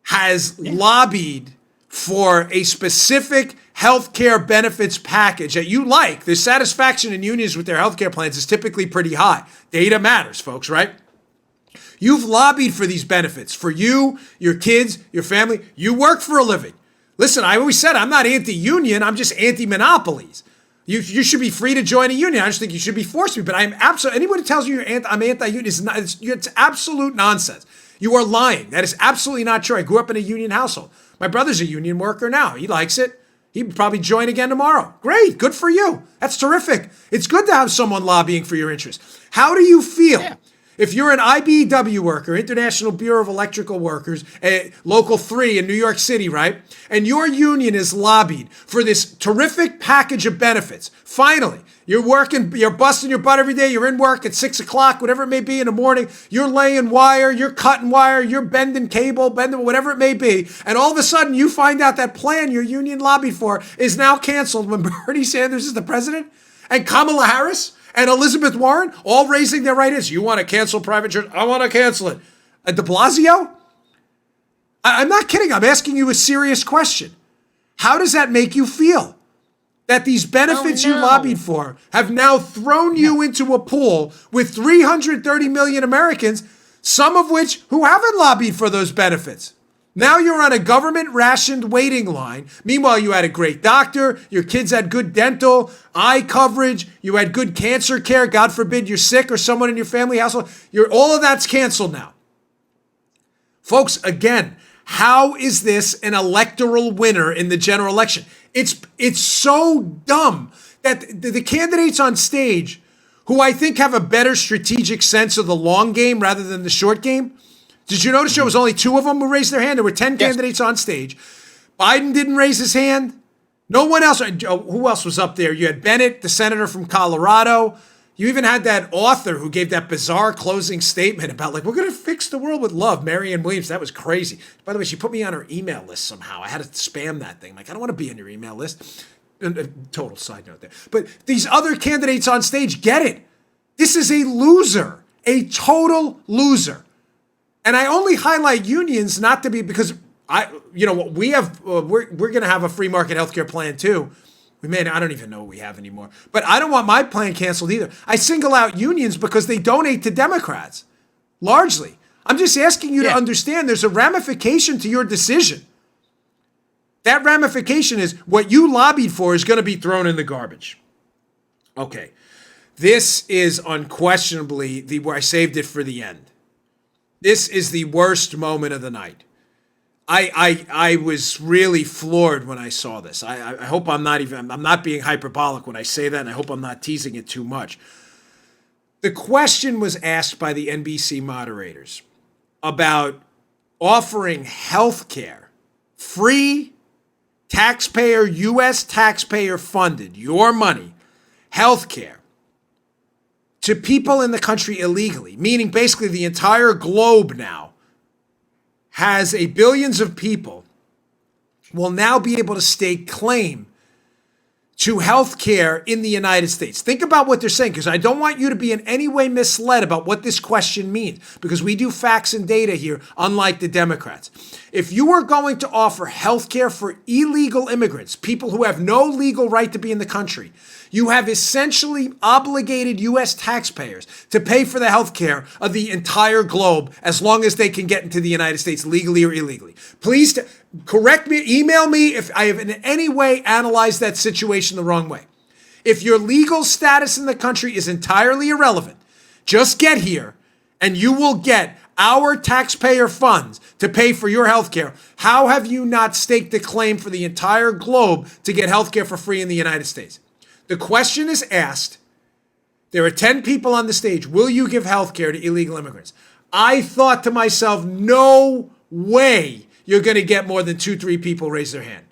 has lobbied for a specific healthcare benefits package that you like. The satisfaction in unions with their healthcare plans is typically pretty high. Data matters, folks, right? You've lobbied for these benefits for you, your kids, your family. You work for a living. Listen, I always said I'm not anti-union. I'm just anti-monopolies. You should be free to join a union. I just think you should be forced to. But I'm absolutely, anyone who tells you I'm anti-union is not, it's absolute nonsense. You are lying. That is absolutely not true. I grew up in a union household. My brother's a union worker now. He likes it. He'd probably join again tomorrow. Great. Good for you. That's terrific. It's good to have someone lobbying for your interests. How do you feel if you're an IBEW worker, International Bureau of Electrical Workers, Local 3 in New York City, right? And your union is lobbied for this terrific package of benefits. Finally, you're working, you're busting your butt every day. You're in work at 6 o'clock, whatever it may be in the morning. You're laying wire, you're cutting wire, you're bending cable, whatever it may be. And all of a sudden you find out that plan your union lobbied for is now canceled when Bernie Sanders is the president and Kamala Harris and Elizabeth Warren all raising their right hands. You want to cancel private insurance? I want to cancel it. De Blasio? I'm not kidding. I'm asking you a serious question. How does that make you feel? That these benefits you lobbied for have now thrown you into a pool with 330 million Americans, some of which who haven't lobbied for those benefits. Now you're on a government-rationed waiting line. Meanwhile, you had a great doctor. Your kids had good dental, eye coverage. You had good cancer care. God forbid you're sick or someone in your family household. All of that's canceled now. Folks, again, how is this an electoral winner in the general election? It's so dumb that the candidates on stage, who I think have a better strategic sense of the long game rather than the short game. Did you notice there was only 2 of them who raised their hand? There were 10 candidates on stage. Biden didn't raise his hand. No one else. Who else was up there? You had Bennett, the senator from Colorado. You even had that author who gave that bizarre closing statement about, like, we're going to fix the world with love, Marianne Williams. That was crazy. By the way, she put me on her email list somehow. I had to spam that thing. Like, I don't want to be on your email list. Total side note there. But these other candidates on stage get it. This is a loser, a total loser. And I only highlight unions not to be because we're going to have a free market healthcare plan too. I don't even know what we have anymore. But I don't want my plan canceled either. I single out unions because they donate to Democrats, largely. I'm just asking you to understand there's a ramification to your decision. That ramification is what you lobbied for is going to be thrown in the garbage. Okay. This is unquestionably where I saved it for the end. This is the worst moment of the night. I was really floored when I saw this. I hope I'm not being hyperbolic when I say that, and I hope I'm not teasing it too much. The question was asked by the NBC moderators about offering health care, free taxpayer, U.S. taxpayer funded, your money, health care, to people in the country illegally, meaning basically the entire globe now has billions of people will now be able to stake claim to health care in the United States. Think about what they're saying, because I don't want you to be in any way misled about what this question means, because we do facts and data here, unlike the Democrats. If you are going to offer health care for illegal immigrants, people who have no legal right to be in the country, you have essentially obligated U.S. taxpayers to pay for the health care of the entire globe as long as they can get into the United States legally or illegally. Please correct me, email me if I have in any way analyzed that situation the wrong way. If your legal status in the country is entirely irrelevant, just get here and you will get our taxpayer funds to pay for your health care. How have you not staked a claim for the entire globe to get health care for free in the United States? The question is asked. There are 10 people on the stage. Will you give health care to illegal immigrants? I thought to myself, no way you're going to get more than 2-3 people raise their hand.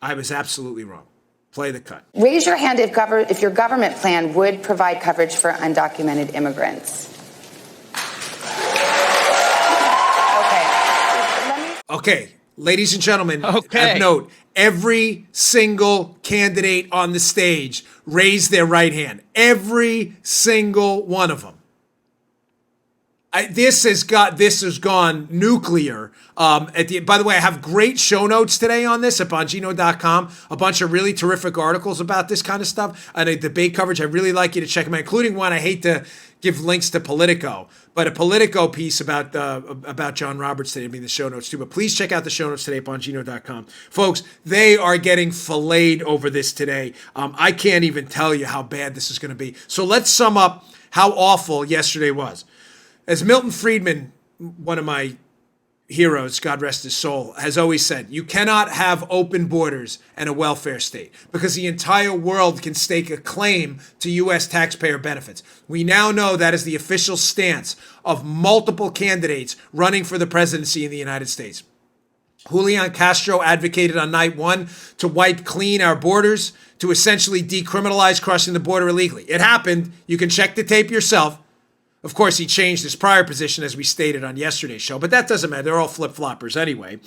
I was absolutely wrong. Play the cut. Raise your hand if your government plan would provide coverage for undocumented immigrants. Okay, ladies and gentlemen, of note, every single candidate on the stage raised their right hand. Every single one of them. This has gone nuclear. By the way, I have great show notes today on this at Bongino.com. A bunch of really terrific articles about this kind of stuff and a debate coverage. I really like you to check them out, including one I hate to give links to Politico, but a Politico piece about John Roberts today. I mean, the show notes too. But please check out the show notes today at Bongino.com, folks. They are getting filleted over this today. I can't even tell you how bad this is going to be. So let's sum up how awful yesterday was. As Milton Friedman, one of my heroes, God rest his soul, has always said, you cannot have open borders and a welfare state because the entire world can stake a claim to U.S. taxpayer benefits. We now know that is the official stance of multiple candidates running for the presidency in the United States. Julian Castro advocated on night one to wipe clean our borders, to essentially decriminalize crossing the border illegally. It happened. You can check the tape yourself. Of course, he changed his prior position, as we stated on yesterday's show, but that doesn't matter. They're all flip-floppers anyway.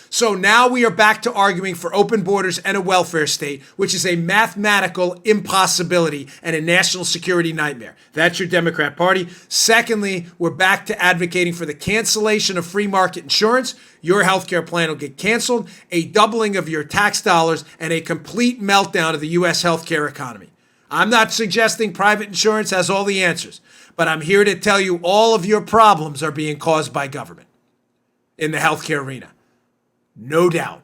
So now we are back to arguing for open borders and a welfare state, which is a mathematical impossibility and a national security nightmare. That's your Democrat Party. Secondly, we're back to advocating for the cancellation of free market insurance. Your healthcare plan will get canceled, a doubling of your tax dollars, and a complete meltdown of the U.S. healthcare economy. I'm not suggesting private insurance has all the answers, but I'm here to tell you all of your problems are being caused by government in the healthcare arena. No doubt.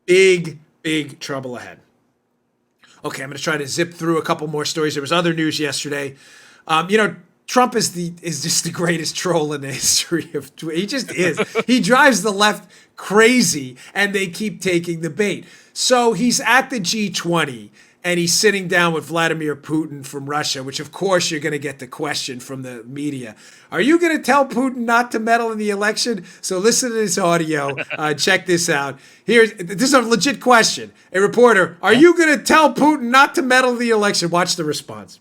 Big, big trouble ahead. Okay, I'm going to try to zip through a couple more stories. There was other news yesterday. Trump is just the greatest troll in the history of Twitter. He just is. He drives the left crazy, and they keep taking the bait. So he's at the G20, and he's sitting down with Vladimir Putin from Russia, which, of course, you're going to get the question from the media. Are you going to tell Putin not to meddle in the election? So listen to this audio. Check this out. This is a legit question. A reporter, are you going to tell Putin not to meddle in the election? Watch the response.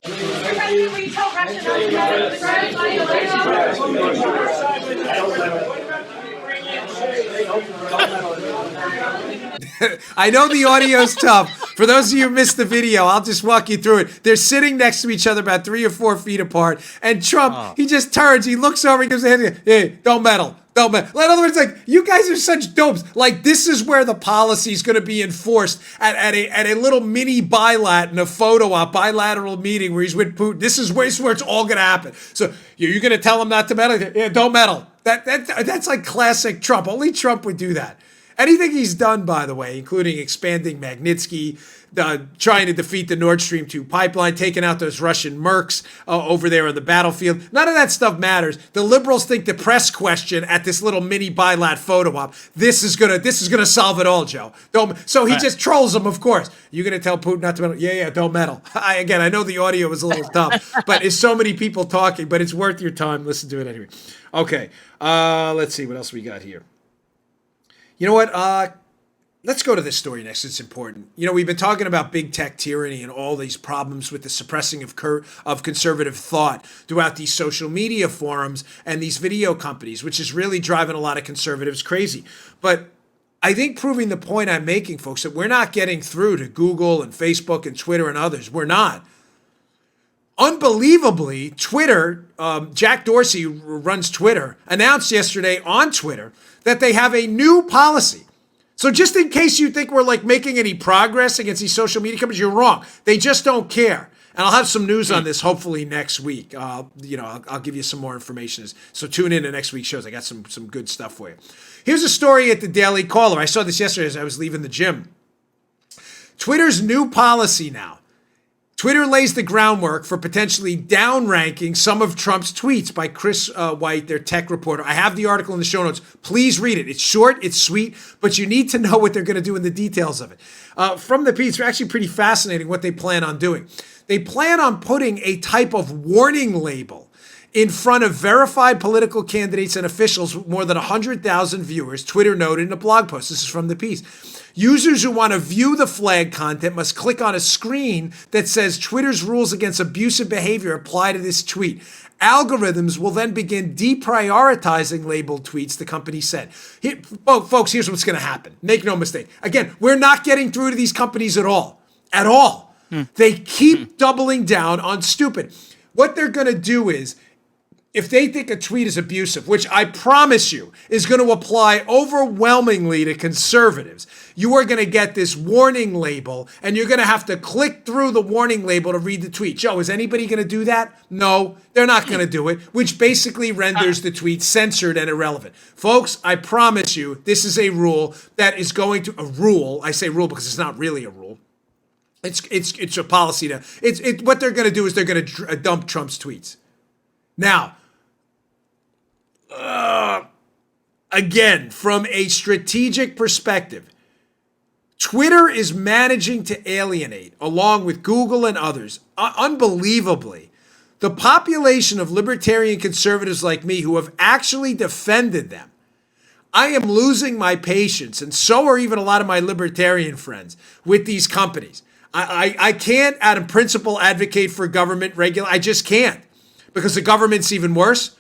I know the audio's tough. For those of you who missed the video, I'll just walk you through it. They're sitting next to each other about 3 or 4 feet apart. And Trump, he just turns, he looks over, he gives a hand, hey, don't meddle. Don't meddle. In other words, like, you guys are such dopes. Like, this is where the policy is going to be enforced at a little mini bilateral meeting where he's with Putin. This is where it's all going to happen. So you're going to tell him not to meddle? Yeah, don't meddle. That's like classic Trump. Only Trump would do that. Anything he's done, by the way, including expanding Magnitsky, trying to defeat the Nord Stream 2 pipeline, taking out those Russian mercs over there on the battlefield. None of that stuff matters. The liberals think the press question at this little mini bilat photo op, this is gonna solve it all, Joe. So he just trolls them, of course. You're gonna tell Putin not to meddle? Yeah, don't meddle. I know the audio was a little tough, but it's so many people talking, but it's worth your time. Listen to it anyway. Okay, let's see what else we got here. You know what? Let's go to this story next. It's important. We've been talking about big tech tyranny and all these problems with the suppressing of conservative thought throughout these social media forums and these video companies, which is really driving a lot of conservatives crazy. But I think proving the point I'm making, folks, that we're not getting through to Google and Facebook and Twitter and others. We're not. Unbelievably, Twitter, Jack Dorsey, who runs Twitter, announced yesterday on Twitter that they have a new policy. So just in case you think we're like making any progress against these social media companies, you're wrong. They just don't care. And I'll have some news on this hopefully next week. I'll give you some more information. So tune in to next week's shows. I got some good stuff for you. Here's a story at the Daily Caller. I saw this yesterday as I was leaving the gym. Twitter's new policy now. Twitter lays the groundwork for potentially downranking some of Trump's tweets by Chris White, their tech reporter. I have the article in the show notes. Please read it. It's short, it's sweet, but you need to know what they're going to do in the details of it. From the piece, they're actually pretty fascinating what they plan on doing. They plan on putting a type of warning label in front of verified political candidates and officials with more than 100,000 viewers, Twitter noted in a blog post. This is from the piece. Users who want to view the flag content must click on a screen that says Twitter's rules against abusive behavior apply to this tweet. Algorithms will then begin deprioritizing labeled tweets, the company said. Folks, here's what's going to happen. Make no mistake. Again, we're not getting through to these companies at all. At all. They keep doubling down on stupid. What they're going to do is, if they think a tweet is abusive, which I promise you is going to apply overwhelmingly to conservatives, you are going to get this warning label, and you're going to have to click through the warning label to read the tweet. Joe, is anybody going to do that? No, they're not going to do it, which basically renders the tweet censored and irrelevant. Folks, I promise you, this is a rule that is going to, a rule, I say rule because it's not really a rule. It's a policy to, what they're going to do is they're going to dump Trump's tweets. Now, again, from a strategic perspective, Twitter is managing to alienate, along with Google and others, unbelievably, the population of libertarian conservatives like me who have actually defended them. I am losing my patience, and so are even a lot of my libertarian friends with these companies. I can't, out of principle, advocate for government regulation. I just can't, because the government's even worse.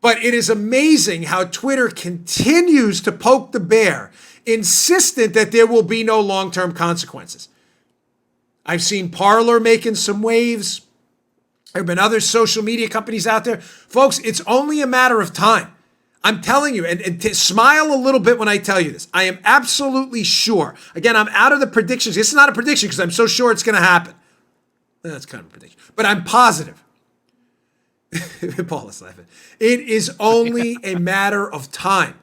But it is amazing how Twitter continues to poke the bear, insistent that there will be no long-term consequences. I've seen Parler making some waves. There have been other social media companies out there. Folks, it's only a matter of time. I'm telling you, and to smile a little bit when I tell you this. I am absolutely sure. Again, I'm out of the predictions. This is not a prediction because I'm so sure it's going to happen. That's kind of a prediction. But I'm positive. Paul is laughing. It is only a matter of time.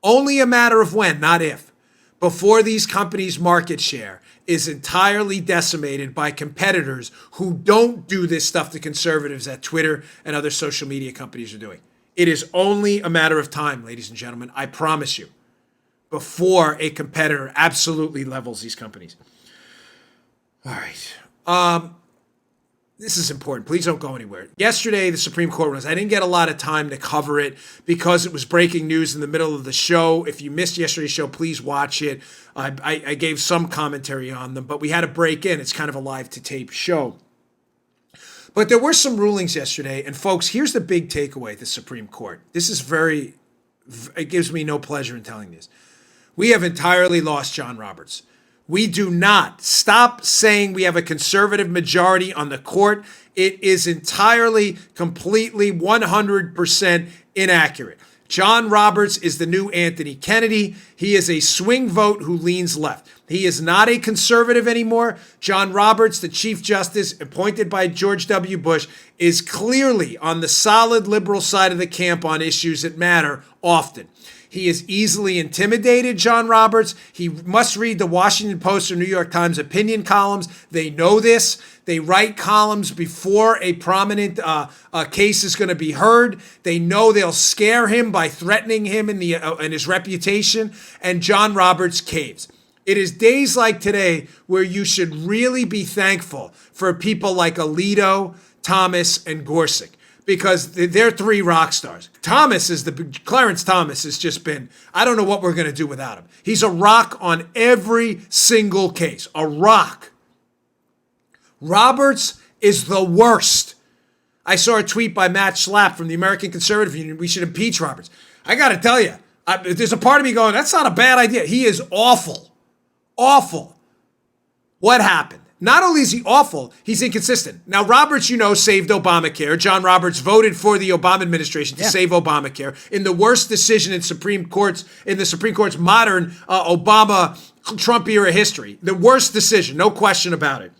Only a matter of when, not if, before these companies' market share is entirely decimated by competitors who don't do this stuff to conservatives that Twitter and other social media companies are doing. It is only a matter of time, ladies and gentlemen. I promise you, before a competitor absolutely levels these companies. All right. This is important. Please don't go anywhere. Yesterday, the Supreme Court was. I didn't get a lot of time to cover it because it was breaking news in the middle of the show. If you missed yesterday's show, please watch it. I gave some commentary on them, but we had to break in. It's kind of a live-to-tape show. But there were some rulings yesterday, and folks, here's the big takeaway at the Supreme Court. This is it gives me no pleasure in telling this. We have entirely lost John Roberts. We do not. Stop saying we have a conservative majority on the court. It is entirely, completely, 100% inaccurate. John Roberts is the new Anthony Kennedy. He is a swing vote who leans left. He is not a conservative anymore. John Roberts, the Chief Justice appointed by George W. Bush, is clearly on the solid liberal side of the camp on issues that matter often. He is easily intimidated, John Roberts. He must read the Washington Post or New York Times opinion columns. They know this. They write columns before a prominent case is going to be heard. They know they'll scare him by threatening him in his reputation, and John Roberts caves. It is days like today where you should really be thankful for people like Alito, Thomas, and Gorsuch, because they're three rock stars. Clarence Thomas has just been, I don't know what we're going to do without him. He's a rock on every single case, a rock. Roberts is the worst. I saw a tweet by Matt Schlapp from the American Conservative Union. We should impeach Roberts. I got to tell you, there's a part of me going, that's not a bad idea. He is awful. Awful. What happened? Not only is he awful, he's inconsistent. Now, Roberts, saved Obamacare. John Roberts voted for the Obama administration to save Obamacare in the worst decision in the Supreme Court's modern Obama-Trump era history. The worst decision, no question about it.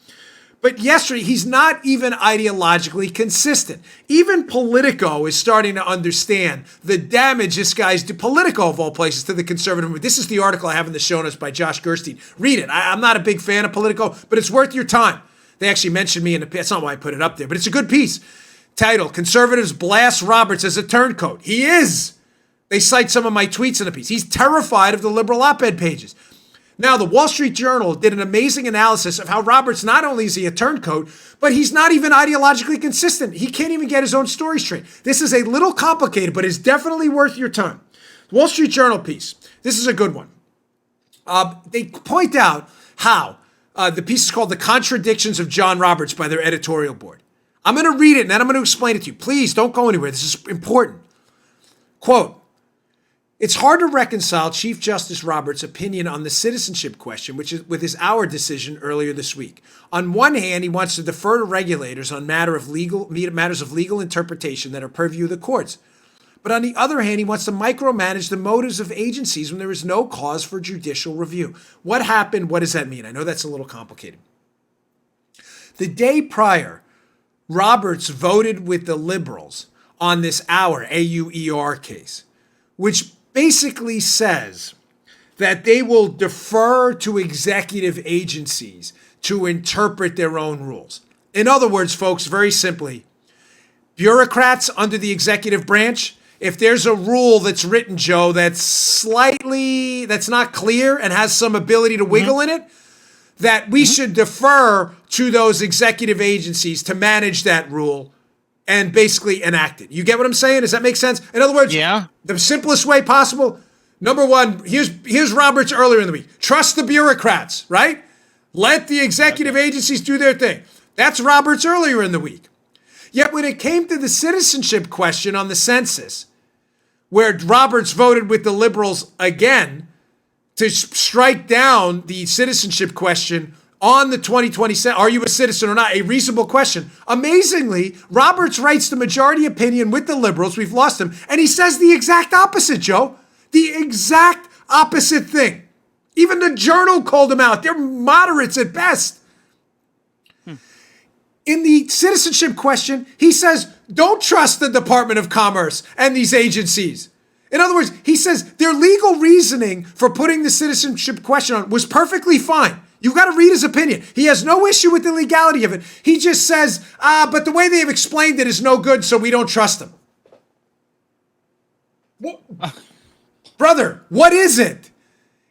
But yesterday, he's not even ideologically consistent. Even Politico is starting to understand the damage this guy's Politico, of all places, to the conservative movement. This is the article I have in the show notes by Josh Gerstein. Read it. I'm not a big fan of Politico, but it's worth your time. They actually mentioned me in the piece. That's not why I put it up there, but it's a good piece. Title, Conservatives Blast Roberts as a Turncoat. He is. They cite some of my tweets in the piece. He's terrified of the liberal op-ed pages. Now, the Wall Street Journal did an amazing analysis of how Roberts, not only is he a turncoat, but he's not even ideologically consistent. He can't even get his own story straight. This is a little complicated, but it's definitely worth your time. Wall Street Journal piece. This is a good one. They point out how the piece is called The Contradictions of John Roberts by their editorial board. I'm going to read it, and then I'm going to explain it to you. Please don't go anywhere. This is important. Quote, It's hard to reconcile Chief Justice Roberts' opinion on the citizenship question, which is with his Auer decision earlier this week. On one hand, he wants to defer to regulators on matters of legal interpretation that are purview of the courts. But on the other hand, he wants to micromanage the motives of agencies when there is no cause for judicial review. What happened? What does that mean? I know that's a little complicated. The day prior, Roberts voted with the liberals on this Auer, A-U-E-R case, which basically says that they will defer to executive agencies to interpret their own rules. In other words, folks, very simply, bureaucrats under the executive branch, if there's a rule that's written, Joe, that's not clear and has some ability to wiggle in it, that we should defer to those executive agencies to manage that rule and basically enact it. You get what I'm saying? Does that make sense? In other words, the simplest way possible. Number one, here's Roberts earlier in the week. Trust the bureaucrats, right? Let the executive agencies do their thing. That's Roberts earlier in the week. Yet when it came to the citizenship question on the census, where Roberts voted with the liberals again to strike down the citizenship question on the 2020, are you a citizen or not? A reasonable question. Amazingly, Roberts writes the majority opinion with the liberals. We've lost him. And he says the exact opposite, Joe. The exact opposite thing. Even the Journal called him out. They're moderates at best. In the citizenship question, he says, don't trust the Department of Commerce and these agencies. In other words, he says their legal reasoning for putting the citizenship question on was perfectly fine. You've got to read his opinion. He has no issue with the legality of it. He just says, but the way they have explained it is no good, so we don't trust them. Brother, what is it?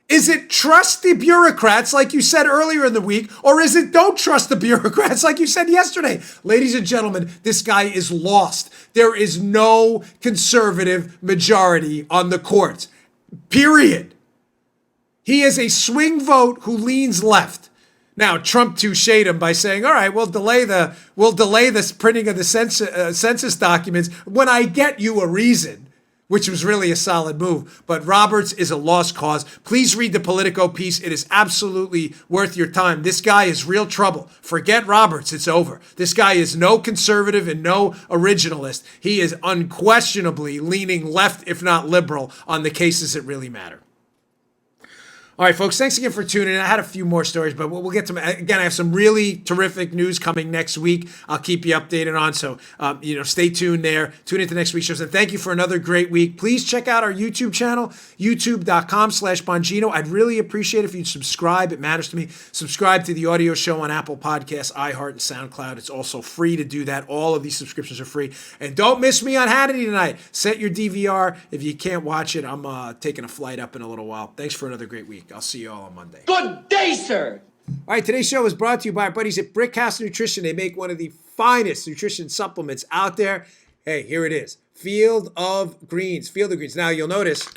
Is it trust the bureaucrats, like you said earlier in the week, or is it don't trust the bureaucrats, like you said yesterday? Ladies and gentlemen, this guy is lost. There is no conservative majority on the courts, period. He is a swing vote who leans left. Now, Trump toucheed him by saying, all right, we'll delay the printing of the census documents when I get you a reason, which was really a solid move. But Roberts is a lost cause. Please read the Politico piece. It is absolutely worth your time. This guy is real trouble. Forget Roberts. It's over. This guy is no conservative and no originalist. He is unquestionably leaning left, if not liberal, on the cases that really matter. All right, folks, thanks again for tuning in. I had a few more stories, but we'll get to them. Again, I have some really terrific news coming next week. I'll keep you updated on, so stay tuned there. Tune into next week's shows, and thank you for another great week. Please check out our YouTube channel, youtube.com/Bongino. I'd really appreciate it if you'd subscribe. It matters to me. Subscribe to the audio show on Apple Podcasts, iHeart, and SoundCloud. It's also free to do that. All of these subscriptions are free. And don't miss me on Hannity tonight. Set your DVR. If you can't watch it, I'm taking a flight up in a little while. Thanks for another great week. I'll see you all on Monday. Good day, sir. All right, today's show is brought to you by our buddies at Brickhouse Nutrition. They make one of the finest nutrition supplements out there. Hey, here it is. Field of Greens. Field of Greens. Now, you'll notice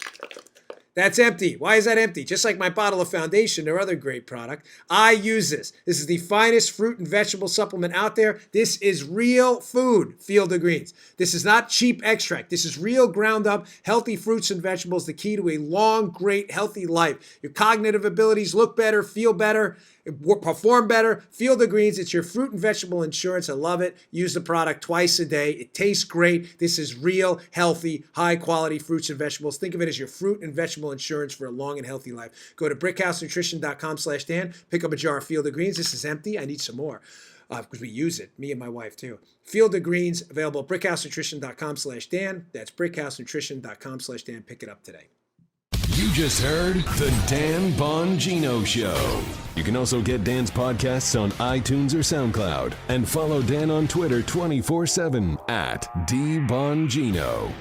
that's empty. Why is that empty? Just like my bottle of Foundation, their other great product. I use this. This is the finest fruit and vegetable supplement out there. This is real food, Field of Greens. This is not cheap extract. This is real ground up, healthy fruits and vegetables, the key to a long, great, healthy life. Your cognitive abilities look better, feel better, perform better. Field of Greens, it's your fruit and vegetable insurance. I love it. Use the product twice a day. It tastes great. This is real, healthy, high quality fruits and vegetables. Think of it as your fruit and vegetable insurance for a long and healthy life. Go to brickhousenutrition.com/Dan. Pick up a jar of Field of Greens. This is empty. I need some more because we use it, me and my wife too. Field of Greens, available at brickhousenutrition.com/Dan. That's brickhousenutrition.com/Dan. Pick it up today. You just heard The Dan Bongino Show. You can also get Dan's podcasts on iTunes or SoundCloud. And follow Dan on Twitter 24/7 @DBongino.